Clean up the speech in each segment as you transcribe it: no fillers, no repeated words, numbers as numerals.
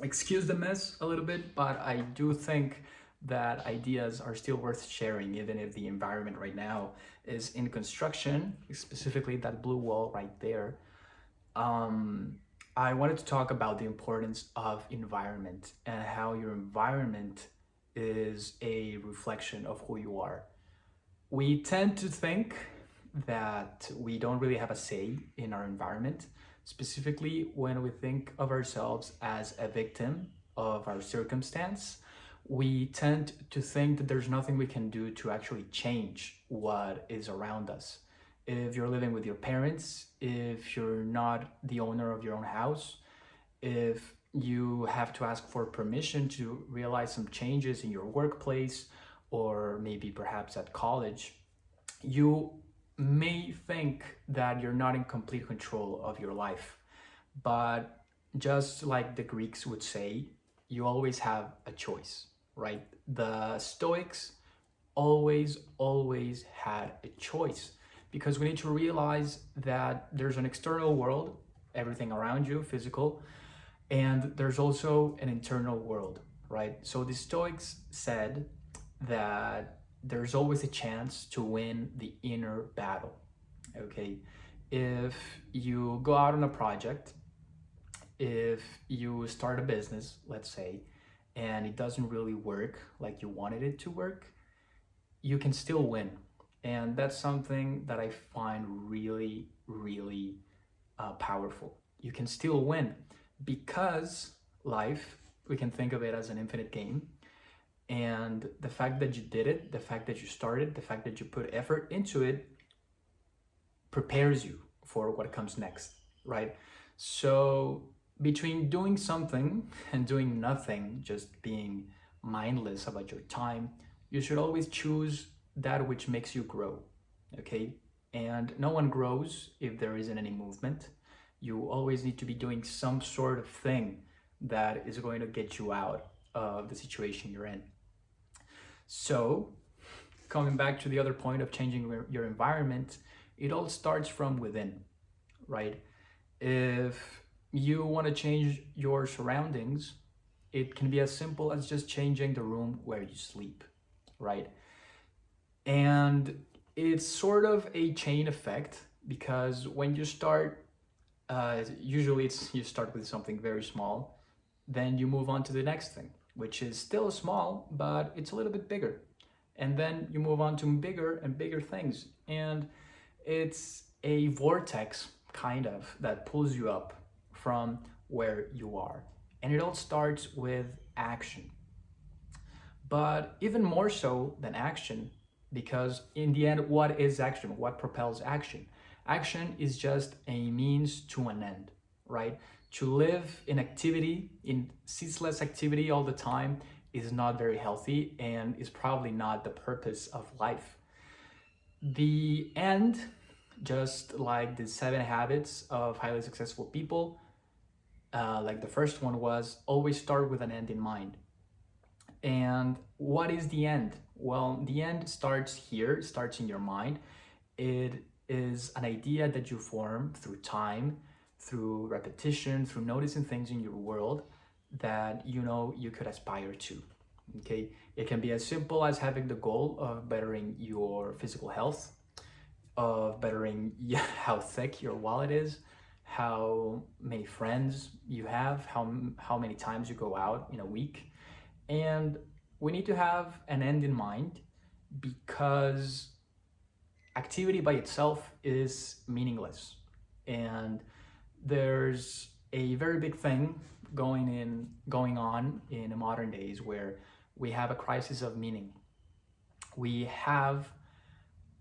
Excuse the mess a little bit, but I do think that ideas are still worth sharing, even if the environment right now is in construction, specifically that blue wall right there. Um, I wanted to talk about the importance of environment and how your environment is a reflection of who you are. We tend to think that we don't really have a say in our environment, specifically when we think of ourselves as a victim of our circumstance. We tend to think that there's nothing we can do to actually change what is around us. If you're living with your parents, if you're not the owner of your own house, if you have to ask for permission to realize some changes in your workplace or maybe perhaps at college, you may think that you're not in complete control of your life. But just like the Greeks would say, you always have a choice, right? The Stoics always had a choice because we need to realize that there's an external world, everything around you, physical, and there's also an internal world, right? So the Stoics said that there's always a chance to win the inner battle. Okay, if you go out on a project, if you start a business, let's say, and it doesn't really work like you wanted it to work, you can still win. And that's something that I find really powerful. You can still win because life, we can think of it as an infinite game. And the fact that you did it, the fact that you started, the fact that you put effort into it prepares you for what comes next, right? So between doing something and doing nothing, just being mindless about your time, you should always choose that which makes you grow, okay? And no one grows if there isn't any movement. You always need to be doing some sort of thing that is going to get you out of the situation you're in. So, coming back to the other point of changing your environment, it all starts from within, right? If you want to change your surroundings, it can be as simple as just changing the room where you sleep, right? And it's sort of a chain effect because when you start, usually it's you start with something very small, then you move on to the next thing, which is still small, but it's a little bit bigger. And then you move on to bigger and bigger things. And it's a vortex, kind of, that pulls you up from where you are. And it all starts with action. But even more so than action, because in the end, what is action? What propels action? Action is just a means to an end, right? To live in activity, in ceaseless activity all the time, is not very healthy and is probably not the purpose of life. The end, just like the 7 habits of highly successful people, like the first one was always start with an end in mind. And what is the end? Well, the end starts here, starts in your mind. It is an idea that you form through time, through repetition, through noticing things in your world that you know you could aspire to. Okay, it can be as simple as having the goal of bettering your physical health, of bettering how thick your wallet is, how many friends you have, how many times you go out in a week. And we need to have an end in mind because activity by itself is meaningless. And there's a very big thing going on in modern days where we have a crisis of meaning. We have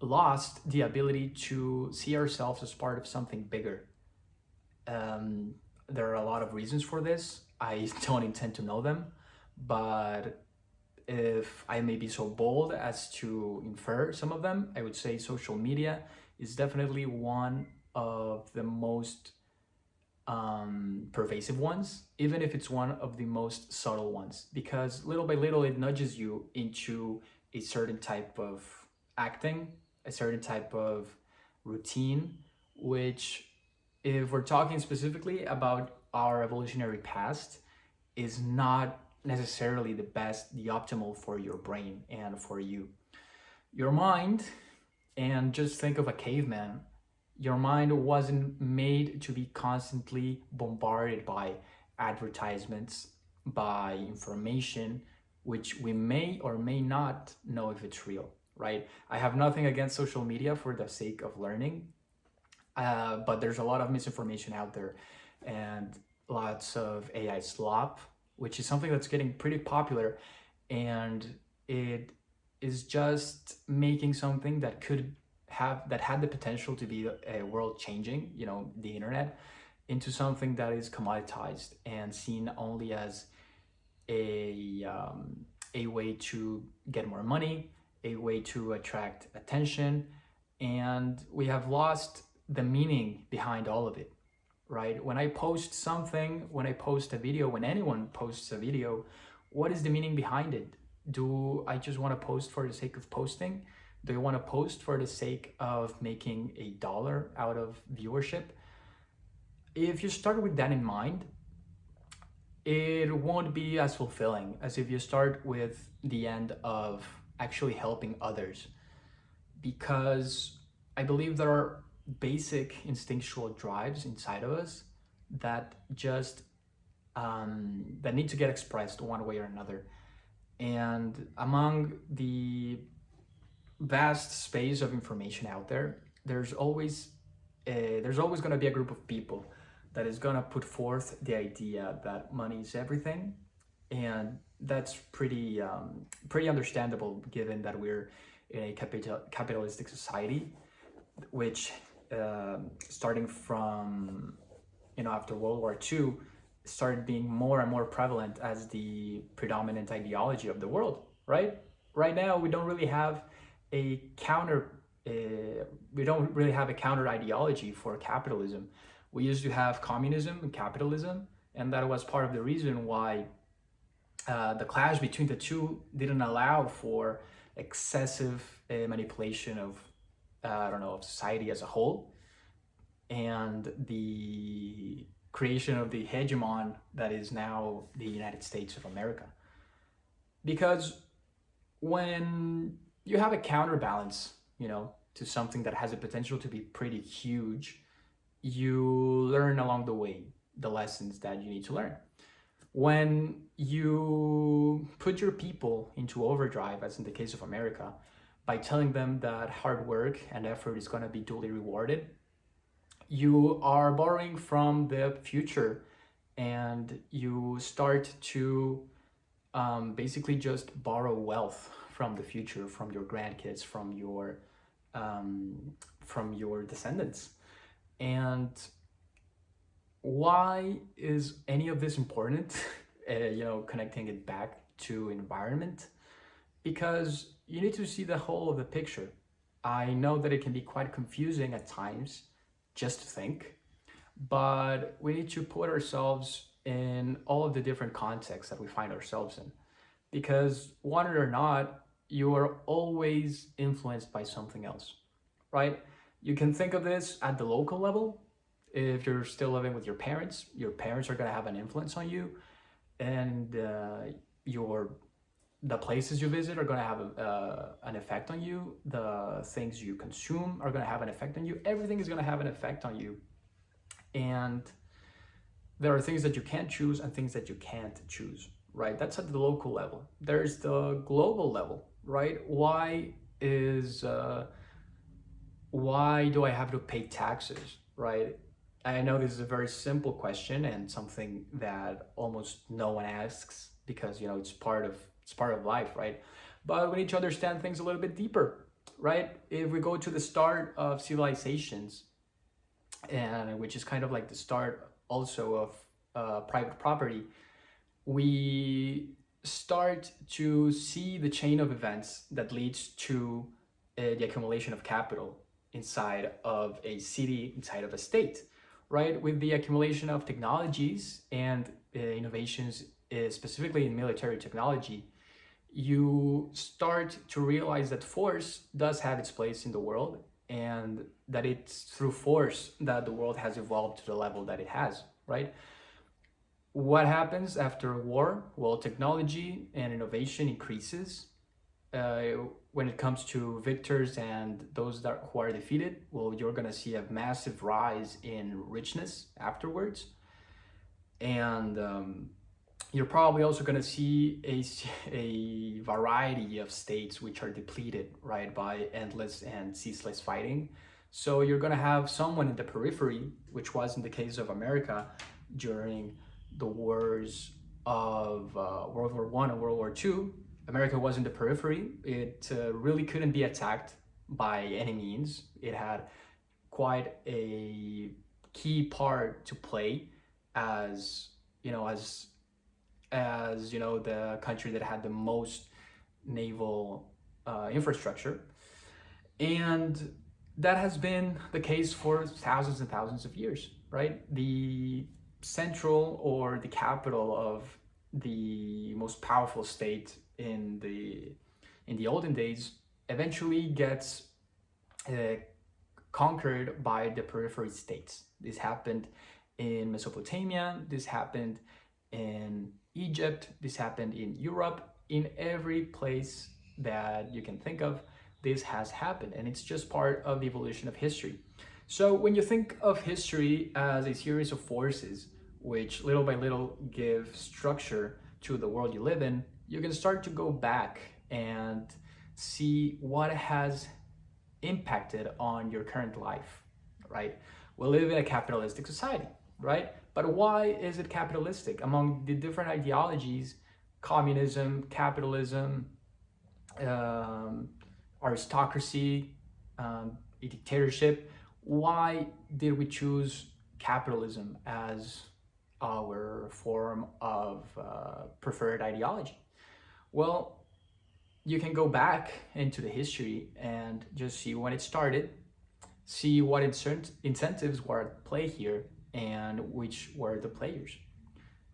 lost the ability to see ourselves as part of something bigger. Um, there are a lot of reasons for this. I don't intend to know them, but if I may be so bold as to infer some of them, I would say social media is definitely one of the most pervasive ones, even if it's one of the most subtle ones, because little by little it nudges you into a certain type of acting, a certain type of routine, which, if we're talking specifically about our evolutionary past, is not necessarily the best, the optimal for your brain and for you. Your mind, and just think of a caveman, your mind wasn't made to be constantly bombarded by advertisements, by information, which we may or may not know if it's real, right? I have nothing against social media for the sake of learning, but there's a lot of misinformation out there and lots of AI slop, which is something that's getting pretty popular, and it is just making something that had the potential to be a world changing, the internet, into something that is commoditized and seen only as a way to get more money, a way to attract attention, and we have lost the meaning behind all of it, right? When I post something, when I post a video, when anyone posts a video, what is the meaning behind it? Do I just want to post for the sake of posting? Do I want to post for the sake of making $1 out of viewership? If you start with that in mind, it won't be as fulfilling as if you start with the end of actually helping others. Because I believe there are basic instinctual drives inside of us that just that need to get expressed one way or another. And among the vast space of information out there, there's always going to be a group of people that is going to put forth the idea that money is everything, and that's pretty understandable given that we're in a capitalistic society, which starting from after World War II started being more and more prevalent as the predominant ideology of the world. Right now we don't really have a counter ideology for capitalism. We used to have communism and capitalism, and that was part of the reason why the clash between the two didn't allow for excessive manipulation of society as a whole, and the creation of the hegemon that is now the United States of America. Because when you have a counterbalance, to something that has a potential to be pretty huge, you learn along the way the lessons that you need to learn. When you put your people into overdrive, as in the case of America, by telling them that hard work and effort is going to be duly rewarded, you are borrowing from the future, and you start to basically just borrow wealth from the future, from your grandkids, from your descendants. And why is any of this important? Connecting it back to environment, because you need to see the whole of the picture. I know that it can be quite confusing at times just to think, but we need to put ourselves in all of the different contexts that we find ourselves in, because want it or not, you are always influenced by something else, right? You can think of this at the local level. If you're still living with your parents are going to have an influence on you, and the places you visit are going to have an effect on you. The things you consume are going to have an effect on you. Everything is going to have an effect on you. And there are things that you can choose and things that you can't choose, right? That's at the local level. There's the global level, right? Why do I have to pay taxes, right? I know this is a very simple question and something that almost no one asks, because it's part of life, right? But we need to understand things a little bit deeper, right? If we go to the start of civilizations, and which is kind of like the start also of private property, we start to see the chain of events that leads to the accumulation of capital inside of a city, inside of a state, right? With the accumulation of technologies and innovations, specifically in military technology, you start to realize that force does have its place in the world, and that it's through force that the world has evolved to the level that it has, right? What happens after a war? Well, technology and innovation increases. When it comes to victors and those that who are defeated, well, you're gonna see a massive rise in richness afterwards, and you're probably also gonna see a variety of states which are depleted, right, by endless and ceaseless fighting. So you're gonna have someone in the periphery, which was in the case of America during the wars of World War One and World War Two. America was in the periphery. It really couldn't be attacked by any means. It had quite a key part to play as you know as you know the country that had the most naval infrastructure, and that has been the case for thousands and thousands of years, right? The central or the capital of the most powerful state in the olden days eventually gets uh, conquered by the periphery states. This happened in Mesopotamia, this happened in Egypt, this happened in Europe, in every place that you can think of, this has happened, and it's just part of the evolution of history. So when you think of history as a series of forces which little by little give structure to the world you live in, you can start to go back and see what has impacted on your current life, right? We live in a capitalistic society, right? But why is it capitalistic? Among the different ideologies, communism, capitalism, um, aristocracy, a dictatorship, why did we choose capitalism as our form of preferred ideology? Well, you can go back into the history and just see when it started, see what incentives were at play here, and which were the players,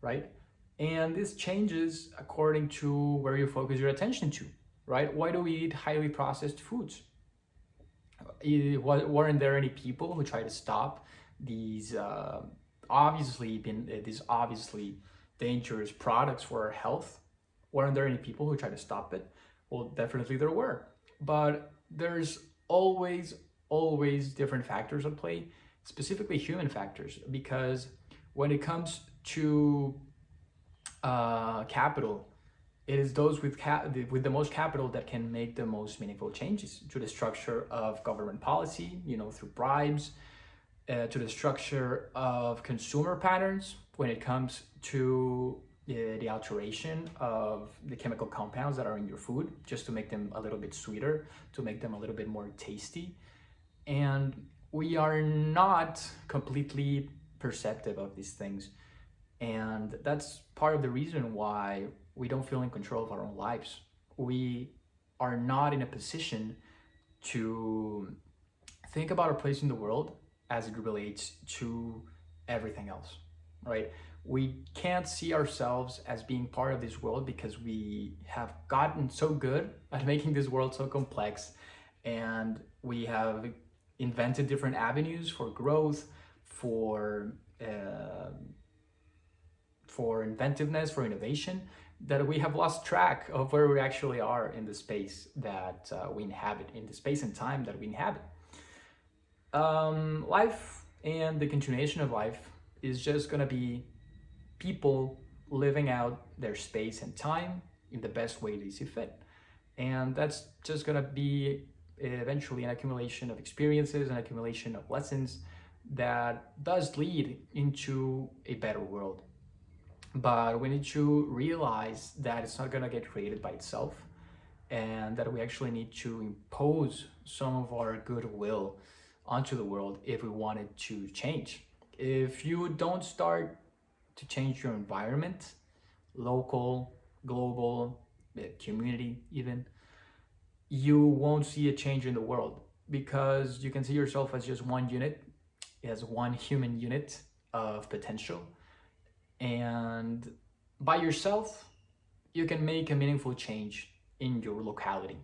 right? And this changes according to where you focus your attention to, right? Why do we eat highly processed foods? Weren't there any people who tried to stop these these obviously dangerous products for our health? Weren't there any people who tried to stop it? Well, definitely there were, but there's always different factors at play, specifically human factors, because when it comes to capital, it is those with the most capital that can make the most meaningful changes to the structure of government policy, through bribes, to the structure of consumer patterns when it comes to the alteration of the chemical compounds that are in your food, just to make them a little bit sweeter, to make them a little bit more tasty. And we are not completely perceptive of these things. And that's part of the reason why we don't feel in control of our own lives. We are not in a position to think about our place in the world as it relates to everything else, right? We can't see ourselves as being part of this world because we have gotten so good at making this world so complex, and we have invented different avenues for growth, for inventiveness, for innovation, that we have lost track of where we actually are in the space that we inhabit, in the space and time that we inhabit. Life and the continuation of life is just gonna be people living out their space and time in the best way they see fit. And that's just gonna be eventually an accumulation of experiences, an accumulation of lessons that does lead into a better world. But we need to realize that it's not gonna get created by itself, and that we actually need to impose some of our goodwill onto the world if we want it to change. If you don't start to change your environment, local, global, community even, you won't see a change in the world, because you can see yourself as just one unit, as one human unit of potential. And by yourself, you can make a meaningful change in your locality,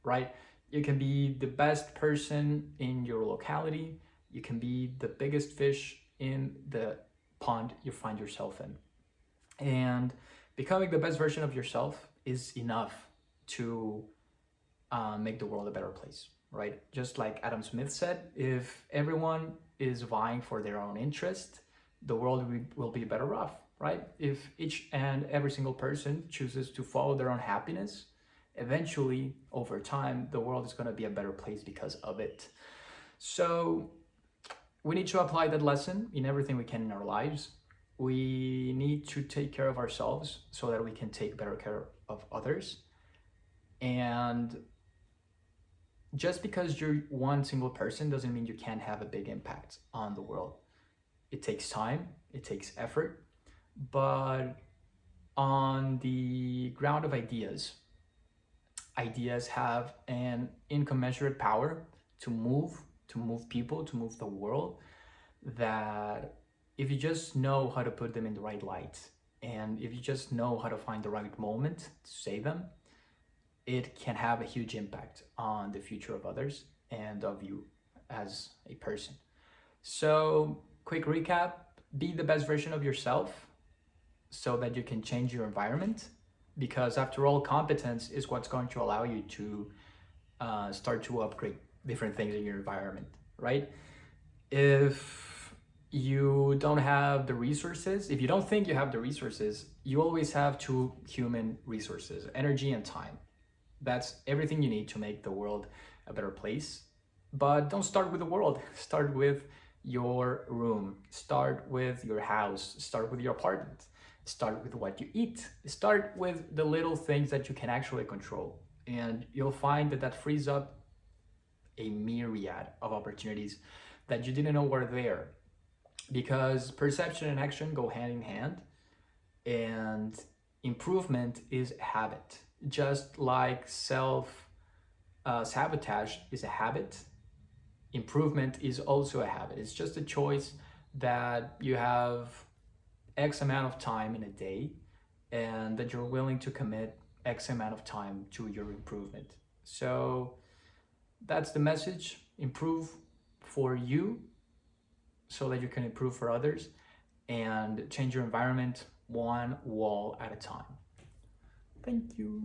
right? You can be the best person in your locality. You can be the biggest fish in the pond you find yourself in. And becoming the best version of yourself is enough to make the world a better place, right? Just like Adam Smith said, if everyone is vying for their own interest, the world will be better off, right? If each and every single person chooses to follow their own happiness, eventually, over time, the world is going to be a better place because of it. So we need to apply that lesson in everything we can in our lives. We need to take care of ourselves so that we can take better care of others. And just because you're one single person doesn't mean you can't have a big impact on the world. It takes time, it takes effort, but on the ground of ideas, ideas have an incommensurate power to move people, to move the world, that if you just know how to put them in the right light, and if you just know how to find the right moment to say them, it can have a huge impact on the future of others and of you as a person. So, quick recap: be the best version of yourself so that you can change your environment, because after all, competence is what's going to allow you to start to upgrade different things in your environment, right? If you don't have the resources, if you don't think you have the resources, you always have two human resources: energy and time. That's everything you need to make the world a better place. But don't start with the world. Start with your room. Start with your house. Start with your apartment. Start with what you eat. Start with the little things that you can actually control. And you'll find that that frees up a myriad of opportunities that you didn't know were there. Because perception and action go hand in hand. And improvement is a habit. Just like sabotage is a habit, improvement is also a habit. It's just a choice that you have X amount of time in a day and that you're willing to commit X amount of time to your improvement. So that's the message: improve for you so that you can improve for others, and change your environment one wall at a time. Thank you.